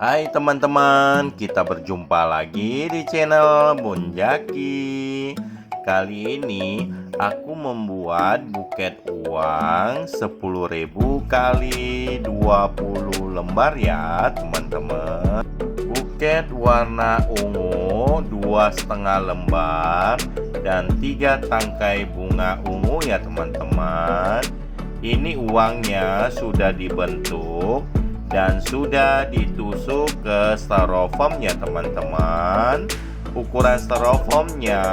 Hai teman-teman, kita berjumpa lagi di channel Bun Jaki. Kali ini aku membuat buket uang 10.000 kali 20 lembar ya teman-teman. Buket warna ungu 2,5 lembar dan 3 tangkai bunga ungu ya teman-teman. Ini uangnya sudah dibentuk dan sudah ditusuk ke styrofoam ya teman-teman. Ukuran styrofoamnya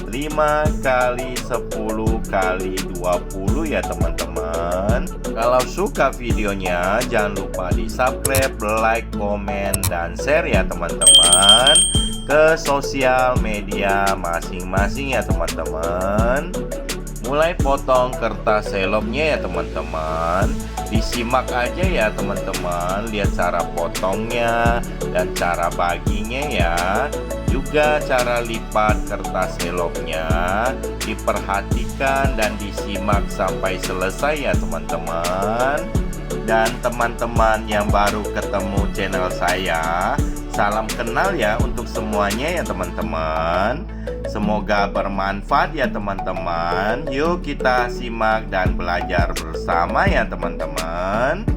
5 kali 10 kali 20 ya teman-teman. Kalau suka videonya jangan lupa di subscribe, like, komen, dan share ya teman-teman ke sosial media masing-masing ya teman-teman. Mulai potong kertas selopnya ya teman-teman. Disimak aja ya teman-teman, lihat cara potongnya dan cara baginya ya. Juga cara lipat kertas selopnya diperhatikan dan disimak sampai selesai ya teman-teman. Dan teman-teman yang baru ketemu channel saya, salam kenal ya untuk semuanya ya teman-teman. Semoga bermanfaat ya teman-teman. Yuk kita simak dan belajar bersama ya teman-teman.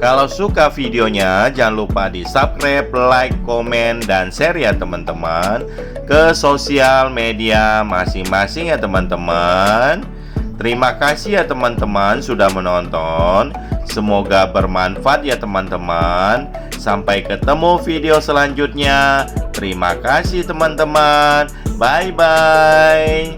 Kalau suka videonya, jangan lupa di subscribe, like, komen, dan share ya teman-teman ke sosial media masing-masing ya teman-teman. Terima kasih ya teman-teman sudah menonton. Semoga bermanfaat ya teman-teman. Sampai ketemu video selanjutnya. Terima kasih teman-teman. Bye-bye.